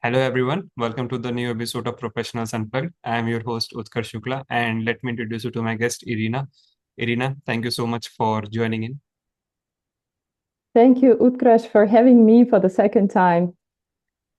Hello everyone, welcome to the new episode of Professionals Unplugged. I am your host Utkarsh Shukla and let me introduce you to my guest Irina. Irina, thank you so much for joining in. Thank you, Utkarsh, for having me for the second time.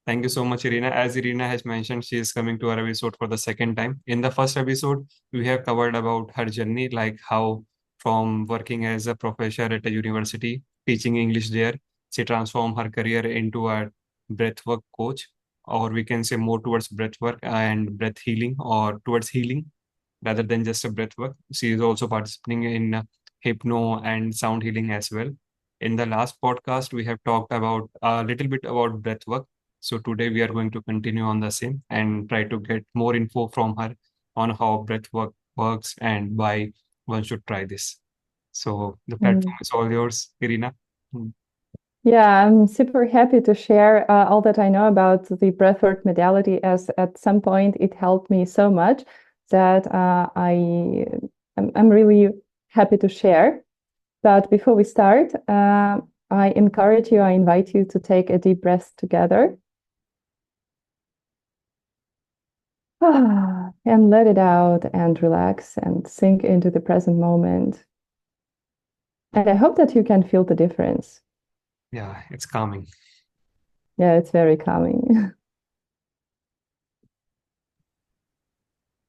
Thank you so much, Irina. As Irina has mentioned, she is coming to our episode for the second time. In the first episode, we have covered about her journey, like how from working as a professor at a university, teaching English there, she transformed her career into a breathwork coach, or we can say more towards breathwork and breath healing, or towards healing rather than just a breath work. She is also participating in hypno and sound healing as well. In the last podcast, we have talked about a little bit about breath work. So today we are going to continue on the same and try to get more info from her on how breath work works and why one should try this. So the Mm. platform is all yours, Irina. Mm. Yeah, I'm super happy to share all that I know about the breathwork modality, as at some point it helped me so much that I'm really happy to share. But before we start, I encourage you, I invite you to take a deep breath together. And let it out and relax and sink into the present moment. And I hope that you can feel the difference. Yeah, it's calming. Yeah, it's very calming.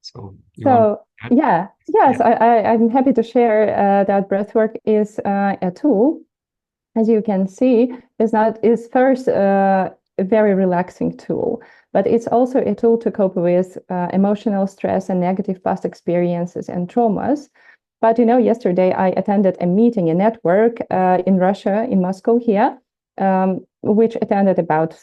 So you want So, to add? yeah, yes, Yeah. I'm happy to share that breathwork is a tool, as you can see, is first a very relaxing tool, but it's also a tool to cope with emotional stress and negative past experiences and traumas. But yesterday I attended a meeting, a network in Russia, in Moscow here, which attended about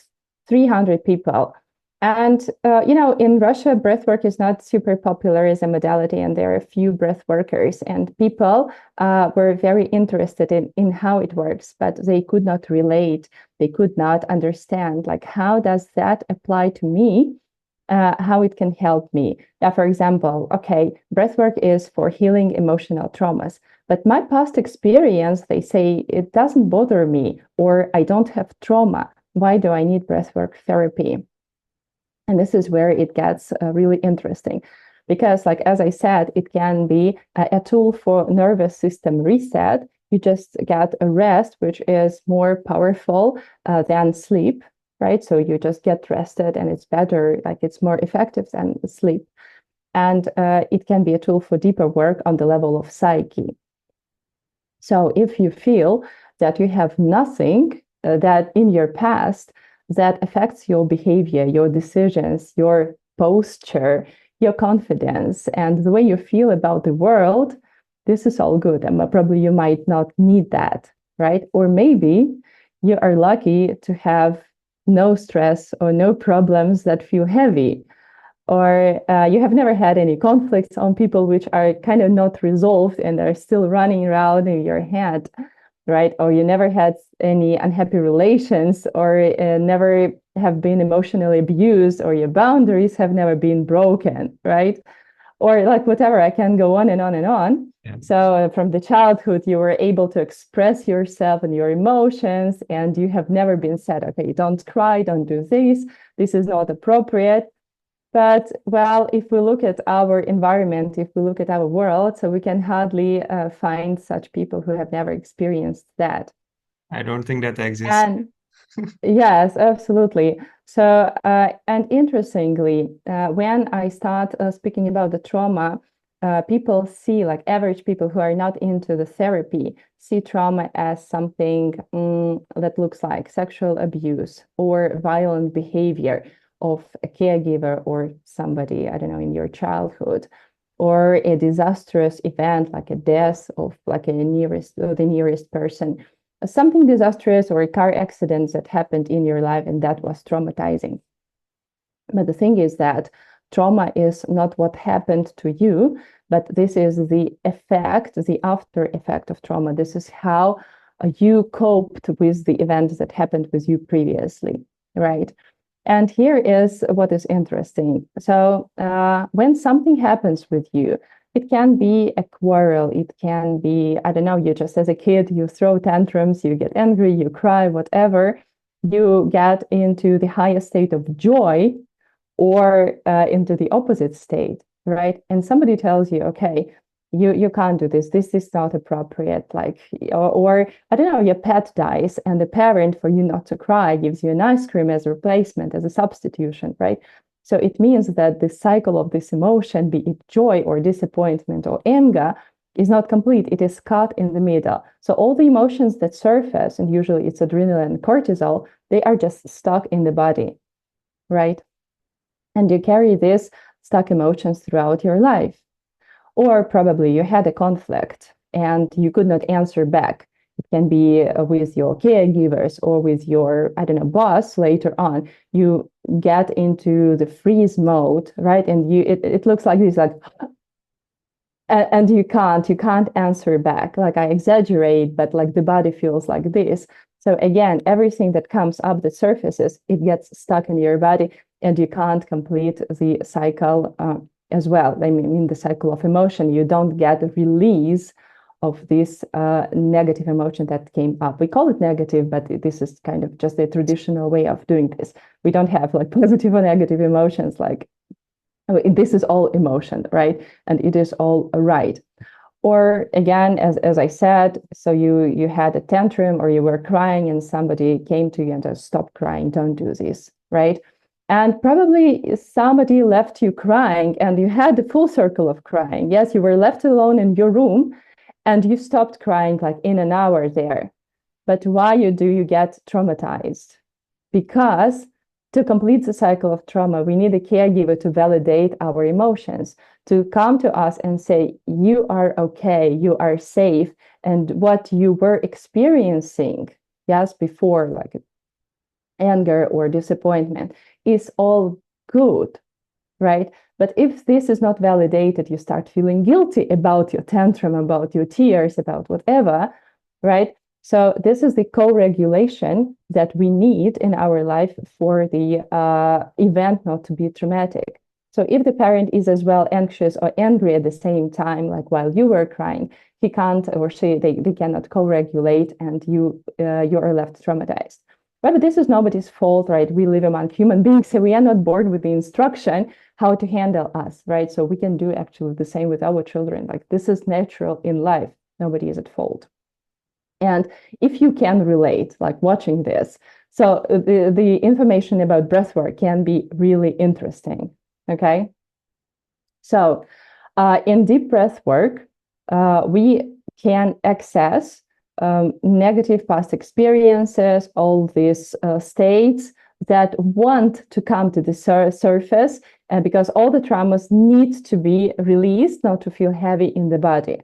300 people. And in Russia, breathwork is not super popular as a modality, and there are a few breath workers, and people were very interested in how it works, but they could not relate. They could not understand, like, how does that apply to me? How it can help me. Yeah, for example, okay, breathwork is for healing emotional traumas, but my past experience, they say it doesn't bother me, or I don't have trauma. Why do I need breathwork therapy? And this is where it gets really interesting because, like, as I said, it can be a tool for nervous system reset. You just get a rest, which is more powerful than sleep, right? So you just get rested and it's better, like it's more effective than sleep. And it can be a tool for deeper work on the level of psyche. So if you feel that you have nothing that in your past that affects your behavior, your decisions, your posture, your confidence, and the way you feel about the world, this is all good. And probably you might not need that, right? Or maybe you are lucky to have no stress or no problems that feel heavy, or you have never had any conflicts on people which are kind of not resolved and are still running around in your head, right? Or you never had any unhappy relations, or never have been emotionally abused, or your boundaries have never been broken, right? Or like whatever, I can go on and on and on. Yeah. So from the childhood, you were able to express yourself and your emotions, and you have never been said, okay, don't cry, don't do this, this is not appropriate. But well, if we look at our environment, if we look at our world, so we can hardly find such people who have never experienced that. I don't think that exists. And yes, absolutely. So, and interestingly, when I start speaking about the trauma, people see, like average people who are not into the therapy, see trauma as something that looks like sexual abuse or violent behavior of a caregiver or somebody, I don't know, in your childhood, or a disastrous event like a death of like a nearest, the nearest person, something disastrous or a car accident that happened in your life and that was traumatizing. But the thing is that trauma is not what happened to you, but this is the effect, the after effect of trauma. This is how you coped with the event that happened with you previously, right? And here is what is interesting. So, when something happens with you, it can be a quarrel. It can be, I don't know, you just as a kid, you throw tantrums, you get angry, you cry, whatever. you get into the highest state of joy or into the opposite state, right? And somebody tells you, okay, you can't do this. This is not appropriate. Like, or I don't know, your pet dies, and the parent, for you not to cry, gives you an ice cream as a replacement, as a substitution, right? So it means that the cycle of this emotion, be it joy or disappointment or anger, is not complete. It is caught in the middle. So all the emotions that surface, and usually it's adrenaline and cortisol, they are just stuck in the body, right? And you carry these stuck emotions throughout your life. Or probably you had a conflict and you could not answer back. It can be with your caregivers or with your, I don't know, boss later on. You get into the freeze mode, right? And it looks like this, like, and you can't answer back. Like, I exaggerate, but like the body feels like this. So again, everything that comes up that surfaces, it gets stuck in your body, and you can't complete the cycle as well. I mean, the cycle of emotion, you don't get a release of this negative emotion that came up. We call it negative, but this is kind of just a traditional way of doing this. We don't have like positive or negative emotions. Like, this is all emotion, right? And it is all right. Or again, as I said, so you had a tantrum or you were crying and somebody came to you and said, stop crying, don't do this, right? And probably somebody left you crying and you had the full circle of crying. Yes, you were left alone in your room and you stopped crying like in an hour there. But why do you get traumatized? Because to complete the cycle of trauma, we need a caregiver to validate our emotions, to come to us and say, you are okay, you are safe, and what you were experiencing, yes, before, like anger or disappointment, is all good, right? But if this is not validated, you start feeling guilty about your tantrum, about your tears, about whatever, right? So this is the co-regulation that we need in our life for the event not to be traumatic. So if the parent is as well anxious or angry at the same time, like while you were crying, he can't or they cannot co-regulate, and you are left traumatized. But this is nobody's fault, right? We live among human beings, so we are not born with the instruction how to handle us, right? So we can do actually the same with our children. Like, this is natural in life. Nobody is at fault. And if you can relate, like watching this, so the information about breathwork can be really interesting. Okay. So in deep breath work, we can access negative past experiences, all these states that want to come to the surface, because all the traumas need to be released, not to feel heavy in the body,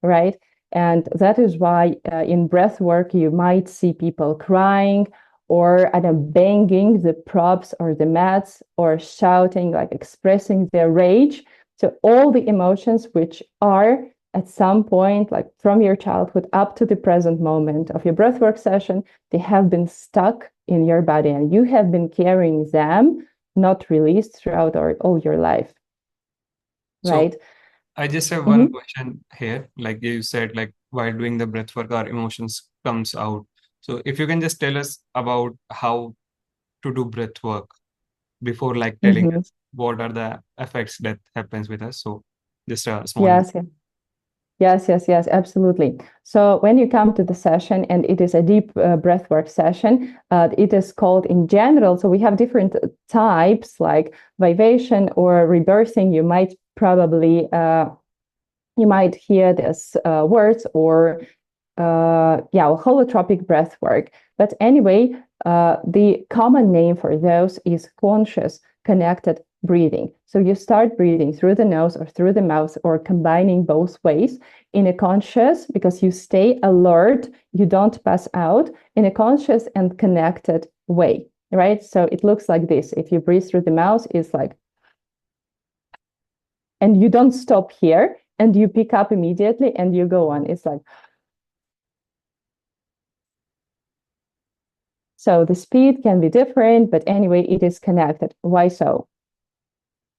right? And that is why in breath work, you might see people crying or banging the props or the mats or shouting, like expressing their rage. So all the emotions which are at some point, like from your childhood up to the present moment of your breathwork session, they have been stuck in your body and you have been carrying them, not released throughout all your life, So right? I just have one Mm-hmm. question here. Like you said, like while doing the breath work, our emotions comes out. So if you can just tell us about how to do breath work before like telling Mm-hmm. us what are the effects that happens with us. So just a small. Yes, yes, absolutely. So when you come to the session and it is a deep breathwork session, it is called in general. So we have different types like vivation or rebirthing. You might probably you might hear this words or holotropic breath work. But anyway, the common name for those is conscious connected breathing. So you start breathing through the nose or through the mouth or combining both ways in a conscious, because you stay alert, you don't pass out, in a conscious and connected way, right? So it looks like this. If you breathe through the mouth, it's like, and you don't stop here and you pick up immediately and you go on. It's like, so the speed can be different, but anyway, it is connected. Why so?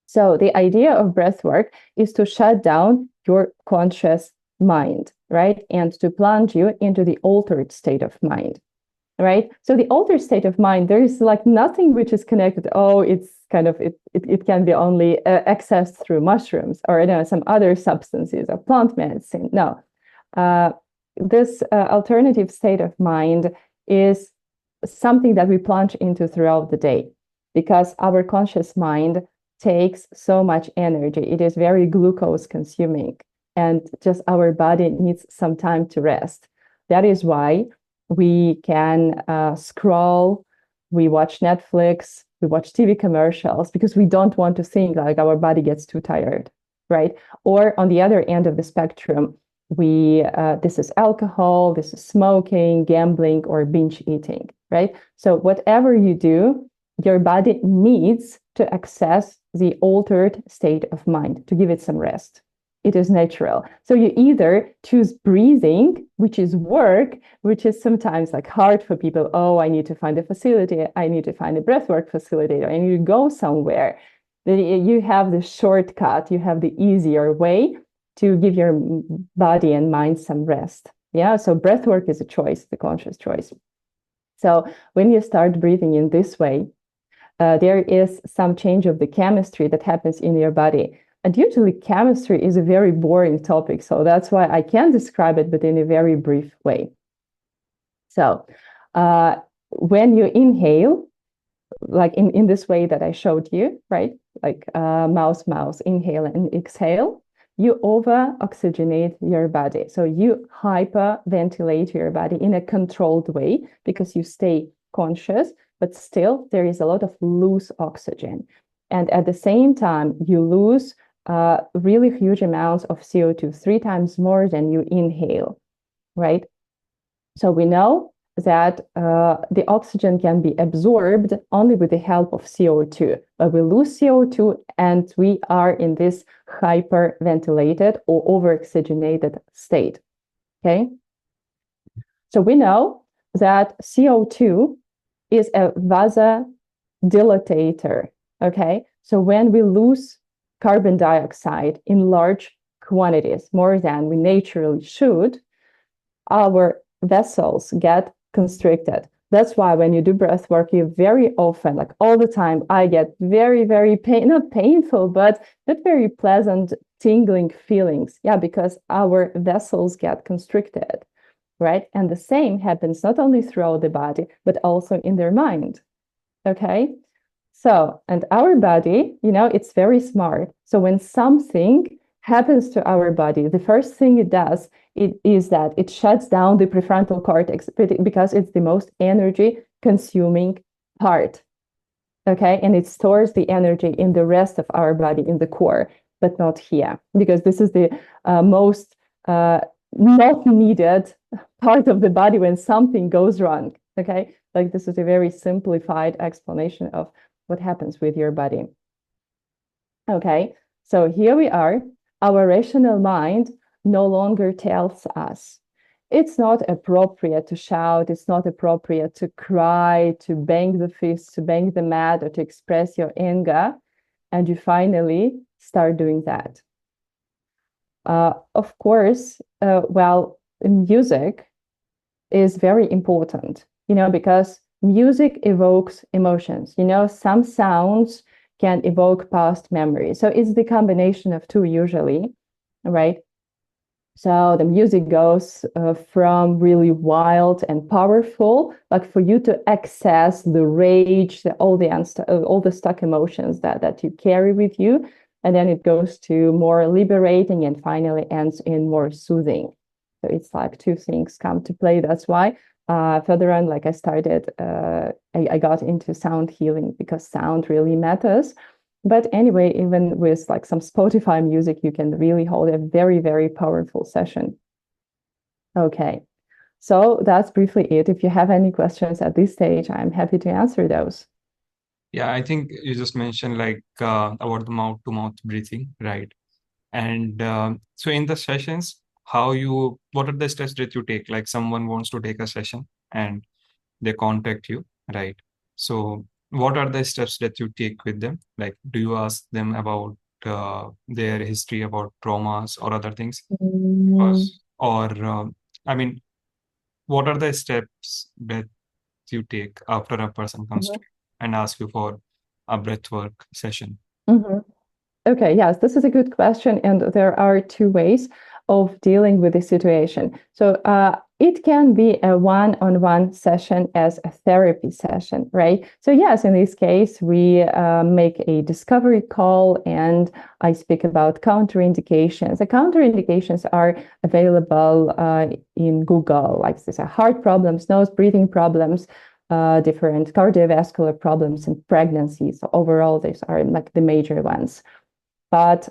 So the idea of breath work is to shut down your conscious mind, right? And to plunge you into the altered state of mind. right? So the altered state of mind, there is like nothing which is connected. Oh, it's kind of it can be only accessed through mushrooms or some other substances or plant medicine. No, uh, this alternative state of mind is something that we plunge into throughout the day because our conscious mind takes so much energy. It is very glucose consuming, and just our body needs some time to rest. That is why we can scroll, we watch Netflix, we watch TV commercials because we don't want to think, like our body gets too tired, right? Or on the other end of the spectrum, we this is alcohol, this is smoking, gambling, or binge eating, right? So whatever you do, your body needs to access the altered state of mind to give it some rest. It is natural. So you either choose breathing, which is work, which is sometimes like hard for people. Oh, I need to find a facility. I need to find a breathwork facility. I need to go somewhere. Then you have the shortcut. You have the easier way to give your body and mind some rest. Yeah. So breathwork is a choice, the conscious choice. So when you start breathing in this way, there is some change of the chemistry that happens in your body. And usually chemistry is a very boring topic. So that's why I can describe it, but in a very brief way. So when you inhale, like in this way that I showed you, right? Like mouse, inhale and exhale, you over-oxygenate your body. So you hyperventilate your body in a controlled way because you stay conscious, but still there is a lot of loose oxygen. And at the same time, you lose really huge amounts of CO2, 3 times more than you inhale, right? So we know that the oxygen can be absorbed only with the help of CO2, but we lose CO2 and we are in this hyperventilated or over-oxygenated state, okay? So we know that CO2 is a vasodilatator, okay? So when we lose carbon dioxide in large quantities, more than we naturally should, our vessels get constricted. That's why when you do breath work, you very often, like all the time, I get very, very not painful, but very pleasant tingling feelings. Yeah, because our vessels get constricted, right? And the same happens not only throughout the body, but also in their mind. Okay. So, and our body, it's very smart. So when something happens to our body, the first thing it does is that it shuts down the prefrontal cortex because it's the most energy consuming part. Okay. And it stores the energy in the rest of our body, in the core, but not here, because this is the most not needed part of the body when something goes wrong. Okay. Like this is a very simplified explanation of what happens with your body. Okay. So here we are. Our rational mind no longer tells us it's not appropriate to shout, it's not appropriate to cry, to bang the fist, to bang the mat, or to express your anger. And you finally start doing that. Of course, well, music is very important, because music evokes emotions. Some sounds can evoke past memories. So it's the combination of two usually, right? So the music goes from really wild and powerful, like for you to access the rage, all the stuck emotions that you carry with you, and then it goes to more liberating and finally ends in more soothing. So it's like two things come to play. That's why further on, like I got into sound healing because sound really matters. But anyway, even with like some Spotify music, you can really hold a very, very powerful session. Okay, so that's briefly it. If you have any questions at this stage, I'm happy to answer those. Yeah, I think you just mentioned like about the mouth to mouth breathing, right? And so in the sessions, what are the steps that you take? Like someone wants to take a session and they contact you, right? So what are the steps that you take with them? Like, do you ask them about their history, about traumas or other things? Mm, Or, I mean, what are the steps that you take after a person comes to Mhm. you and asks you for a breathwork session? Mhm. Okay, yes, this is a good question. And there are two ways of dealing with the situation. So it can be a one-on-one session as a therapy session, right? So yes, in this case, we make a discovery call and I speak about counterindications. The counterindications are available in Google, like these are heart problems, nose breathing problems, different cardiovascular problems and pregnancy. So overall, these are like the major ones. But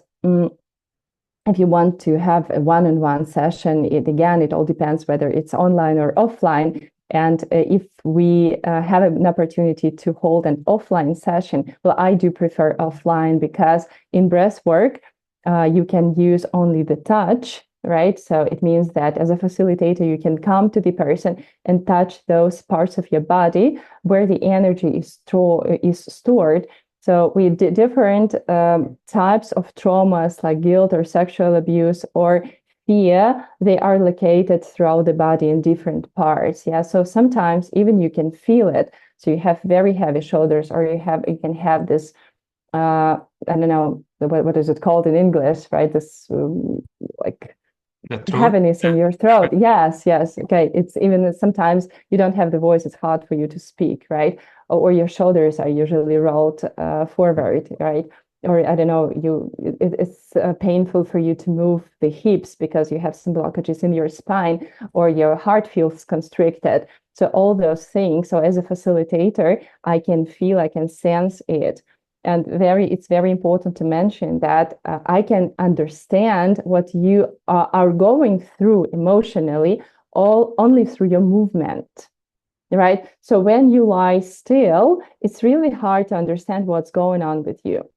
if you want to have a one-on-one session, it all depends whether it's online or offline. And if we have an opportunity to hold an offline session, well, I do prefer offline because in breathwork, you can use only the touch, right? So it means that as a facilitator, you can come to the person and touch those parts of your body where the energy is stored. So we did different types of traumas like guilt or sexual abuse or fear. They are located throughout the body in different parts. Yeah. So sometimes even you can feel it. So you have very heavy shoulders, or you can have this. I don't know what is it called in English, right? This like The throat? heaviness in your throat. Yes, yes. Okay. It's even sometimes you don't have the voice. It's hard for you to speak, right? Or your shoulders are usually rolled forward, right? Or I don't know, it's painful for you to move the hips because you have some blockages in your spine, or your heart feels constricted. So all those things. So as a facilitator, I can feel, I can sense it. And it's very important to mention that I can understand what you are going through emotionally all only through your movement, right? So when you lie still, it's really hard to understand what's going on with you.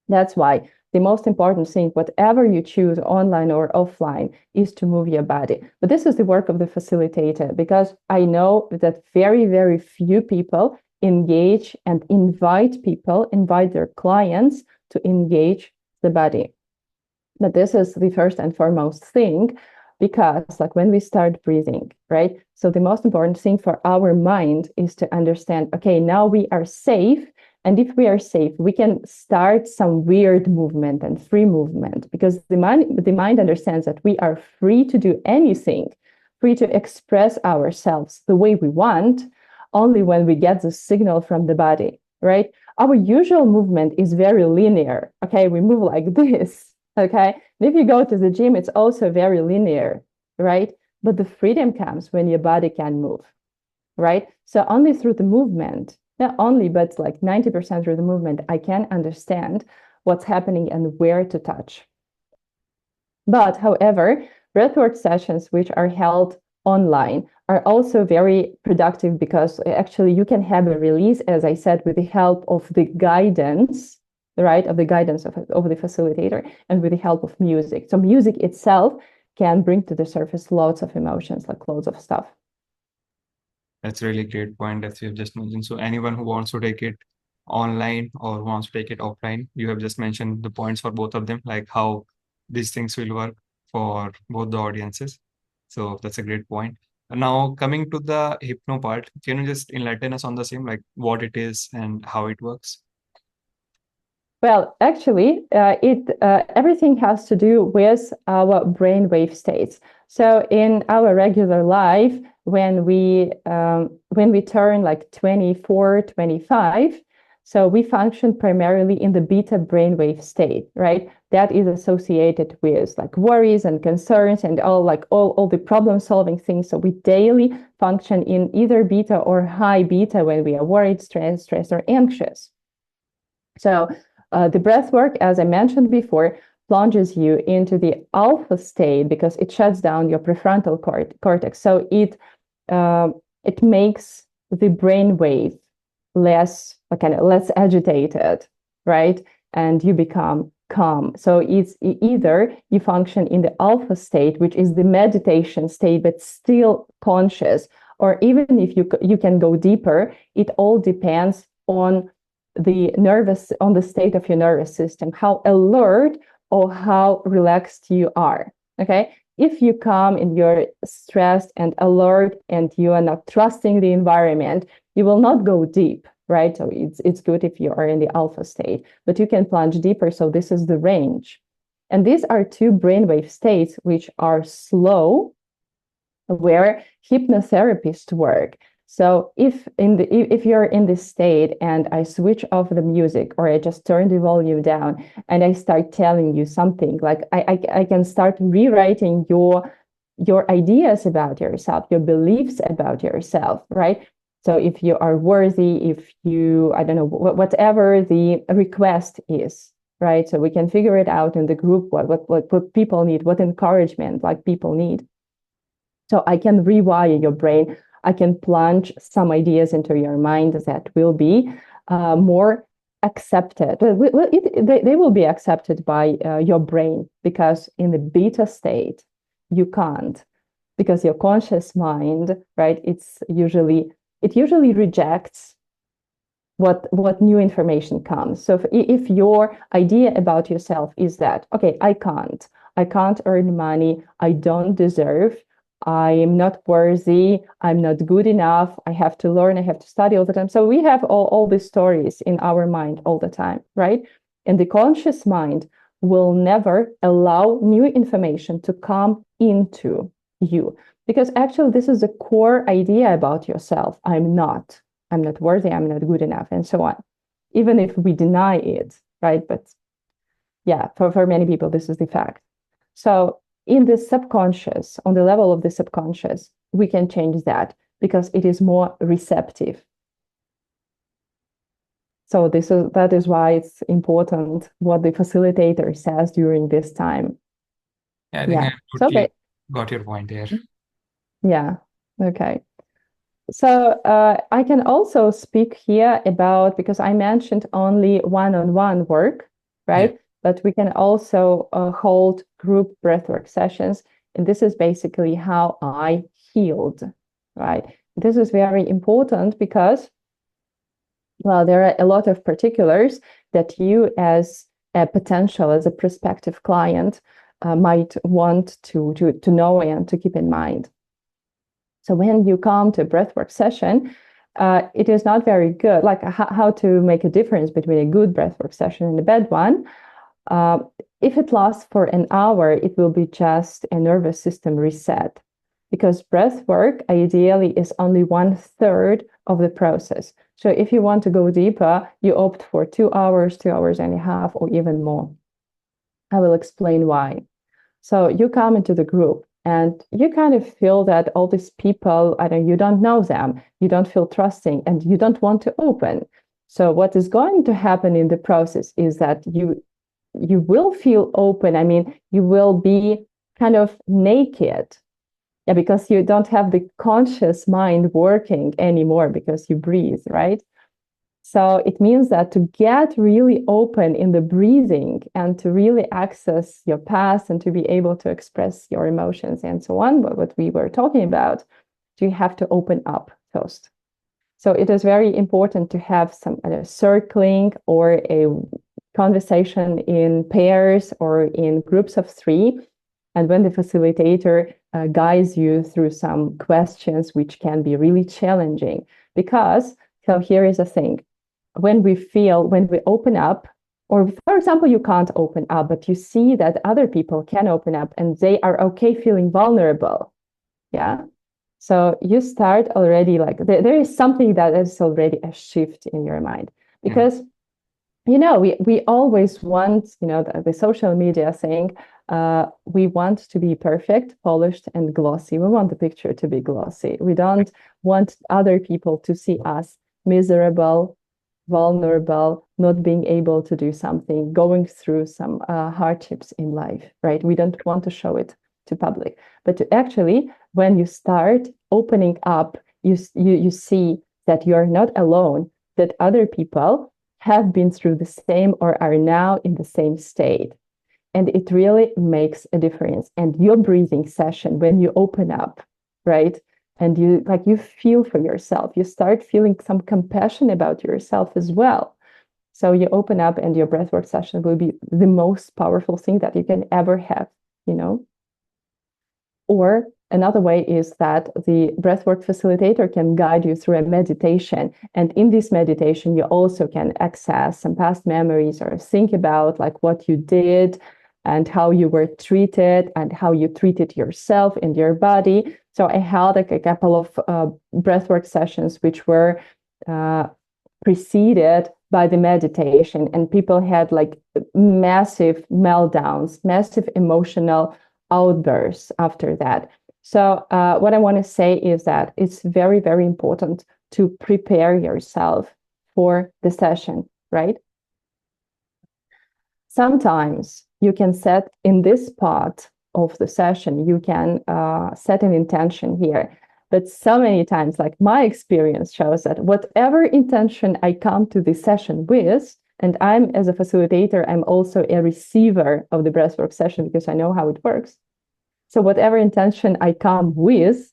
That's why the most important thing, whatever you choose, online or offline, is to move your body. But this is the work of the facilitator, because I know that very, very few people engage and invite their clients to engage the body. But this is the first and foremost thing, because like when we start breathing, right? So the most important thing for our mind is to understand, okay, now we are safe. And if we are safe, we can start some weird movement and free movement, because the mind understands that we are free to do anything, free to express ourselves the way we want, only when we get the signal from the body, right? Our usual movement is very linear. Okay, we move like this. Okay, and if you go to the gym, it's also very linear, right? But the freedom comes when your body can move, right? So only through the movement, not only, but like 90% through the movement, I can understand what's happening and where to touch. But however, breathwork sessions, which are held online, are also very productive, because actually you can have a release, as I said, with the help of the guidance, right, of the guidance of the facilitator, and with the help of music. So music itself can bring to the surface lots of emotions, like loads of stuff. That's really great point that you've just mentioned. So anyone who wants to take it online or wants to take it offline, you have just mentioned the points for both of them, like how these things will work for both the audiences. So that's a great point. And now coming to the hypno part, can you just enlighten us on the same, like what it is and how it works? Well, actually, it everything has to do with our brainwave states. So in our regular life, when we turn like 24, 25, so we function primarily in the beta brainwave state, right? That is associated with like worries and concerns and all the problem solving things. So we daily function in either beta or high beta when we are worried, stressed, or anxious. So the breath work, as I mentioned before, plunges you into the alpha state because it shuts down your prefrontal cortex. So it makes the brain wave less agitated, right? And you become calm. So it's either you function in the alpha state, which is the meditation state, but still conscious, or even if you can go deeper. It all depends on the state of your nervous system, how alert or how relaxed you are. Okay. if you come and you're stressed and alert and you are not trusting the environment, you will not go deep, right? So it's good if you are in the alpha state, but you can plunge deeper. So this is the range. And these are two brainwave states which are slow, where hypnotherapists work. So if you're in this state and I switch off the music or I just turn the volume down and I start telling you something, like I can start rewriting your ideas about yourself, your beliefs about yourself, right? So if you are worthy, if you, I don't know, whatever the request is, right? So we can figure it out in the group, what people need, what encouragement like people need. So I can rewire your brain. I can plunge some ideas into your mind that will be more accepted. They will be accepted by your brain, because in the beta state, you can't, because your conscious mind, right? It usually rejects what new information comes. So if your idea about yourself is that, okay, I can't earn money, I don't deserve, I'm not worthy, I'm not good enough, I have to learn, I have to study all the time. So we have all these stories in our mind all the time, right? And the conscious mind will never allow new information to come into you, because actually this is a core idea about yourself. I'm not worthy, I'm not good enough, and so on. Even if we deny it, right? But yeah, for many people, this is the fact. So in the subconscious, on the level of the subconscious, we can change that because it is more receptive. So that is why it's important what the facilitator says during this time. Yeah, I think I totally got your point here. Yeah. Okay. So I can also speak here about, because I mentioned only one-on-one work, right? Yeah. But we can also hold group breathwork sessions. And this is basically how I healed, right? This is very important because, well, there are a lot of particulars that you as a prospective client might want to know and to keep in mind. So when you come to a breathwork session, it is not very good, like how to make a difference between a good breathwork session and a bad one. If it lasts for an hour, it will be just a nervous system reset, because breathwork ideally is only 1/3 of the process. So if you want to go deeper, you opt for 2 hours, 2 hours and a half, or even more. I will explain why. So you come into the group and you kind of feel that all these people, you don't know them, you don't feel trusting, and you don't want to open. So what is going to happen in the process is that you will feel open. I mean, you will be kind of naked, yeah, because you don't have the conscious mind working anymore because you breathe, right? So it means that to get really open in the breathing and to really access your past and to be able to express your emotions and so on, what we were talking about, you have to open up first. So it is very important to have some circling or a conversation in pairs or in groups of 3. And when the facilitator guides you through some questions, which can be really challenging, because, so here is a thing. When we open up, or for example, you can't open up, but you see that other people can open up and they are okay feeling vulnerable. Yeah. So you start already, like there is something that is already a shift in your mind, because we always want, the social media saying, we want to be perfect, polished, and glossy. We want the picture to be glossy. We don't want other people to see us miserable, vulnerable, not being able to do something, going through some hardships in life, right? We don't want to show it to public, but to actually, when you start opening up, you see that you are not alone, that other people have been through the same or are now in the same state. And it really makes a difference. And your breathing session, when you open up, right? And you feel for yourself, you start feeling some compassion about yourself as well. So you open up and your breathwork session will be the most powerful thing that you can ever have, Or another way is that the breathwork facilitator can guide you through a meditation. And in this meditation, you also can access some past memories or think about like what you did and how you were treated and how you treated yourself and your body. So I held like a couple of breathwork sessions which were preceded by the meditation, and people had like massive meltdowns, massive emotional outbursts after that. So what I want to say is that it's very, very important to prepare yourself for the session, right? Sometimes you can set in this part of the session, you can set an intention here. But so many times, like my experience shows that whatever intention I come to this session with, and I'm as a facilitator, I'm also a receiver of the breathwork session because I know how it works. So whatever intention I come with,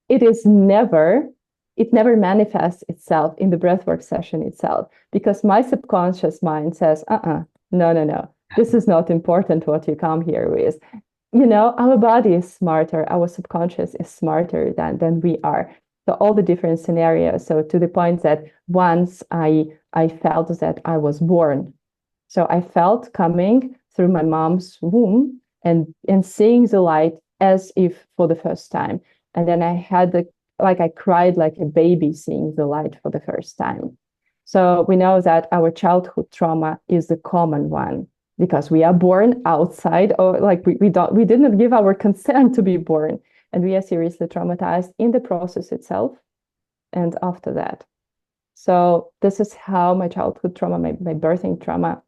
it never manifests itself in the breathwork session itself, because my subconscious mind says, no, this is not important what you come here with. Our body is smarter, our subconscious is smarter than we are. So all the different scenarios. So to the point that once I felt that I was born. So I felt coming through my mom's womb and seeing the light as if for the first time. And then I had I cried like a baby seeing the light for the first time. So we know that our childhood trauma is the common one, because we are born outside, or like we didn't give our consent to be born, and we are seriously traumatized in the process itself and after that. So this is how my childhood trauma, my birthing trauma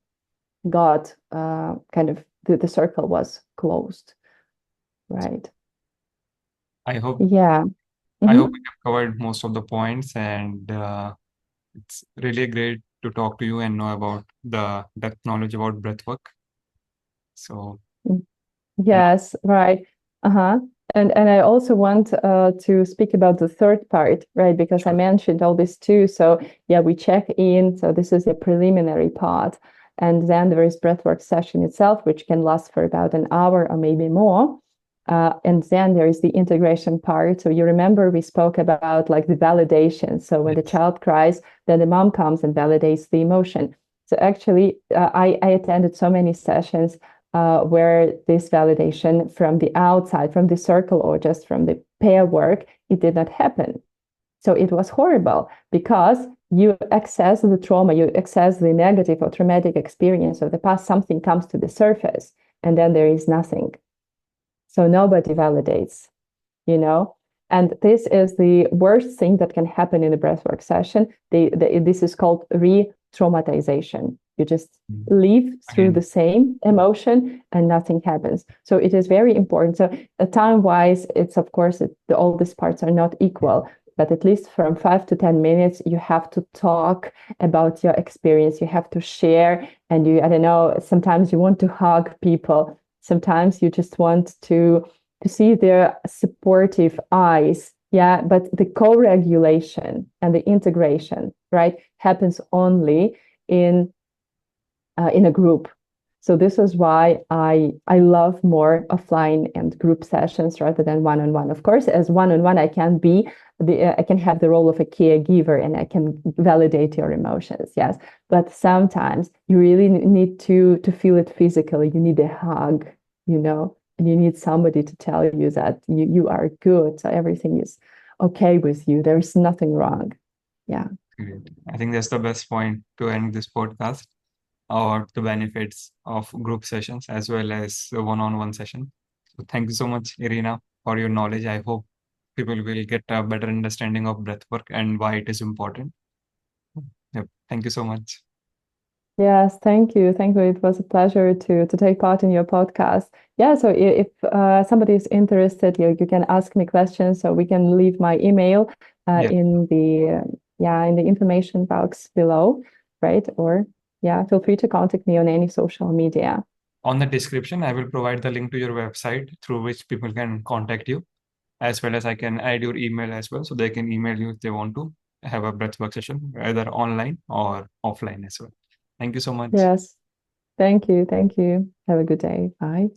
got kind of the circle was closed, right? I hope Yeah. I Mm-hmm. hope we have covered most of the points, and it's really great to talk to you and know about the depth knowledge about breathwork. So, and Yes, right. Uh-huh. And I also want to speak about the third part, right? Because I sure. mentioned all this too. So yeah, we check in. So this is a preliminary part. And then there is breathwork session itself, which can last for about an hour or maybe more. And then there is the integration part. So you remember we spoke about like the validation. So when the Yes. child cries, then the mom comes and validates the emotion. So actually, I attended so many sessions where this validation from the outside, from the circle, or just from the pair work, it did not happen. So it was horrible because you access the trauma, you access the negative or traumatic experience of the past, something comes to the surface, and then there is nothing. So nobody validates, you know? And this is the worst thing that can happen in a breathwork session. This is called re-traumatization. You just Mm. live through the Again, same emotion and nothing happens. So it is very important. So time-wise, it's of course, all these parts are not equal, but at least from 5 to 10 minutes, you have to talk about your experience. You have to share, and I don't know, sometimes you want to hug people. Sometimes you just want to see their supportive eyes. Yeah, but the co-regulation and the integration, right, happens only in a group. So this is why I love more offline and group sessions rather than one-on-one. Of course, as one-on-one, I can have the role of a caregiver and I can validate your emotions. Yes, but sometimes you really need to feel it physically. You need a hug, and you need somebody to tell you that you are good. So everything is okay with you. There's nothing wrong. Yeah. great. I think that's the best point to end this podcast, or the benefits of group sessions as well as the one-on-one session. So thank you so much, Irina, for your knowledge. I hope people will get a better understanding of breathwork and why it is important. Yep. Thank you so much. Yes, thank you. Thank you. It was a pleasure to take part in your podcast. Yeah, so if somebody is interested, you can ask me questions, so we can leave my email Yeah. in the information box below, right? Or yeah, feel free to contact me on any social media. On the description, I will provide the link to your website through which people can contact you, as well as I can add your email as well, so they can email you if they want to have a breathwork session, either online or offline as well. Thank you so much. Yes, thank you. Thank you. Have a good day. Bye.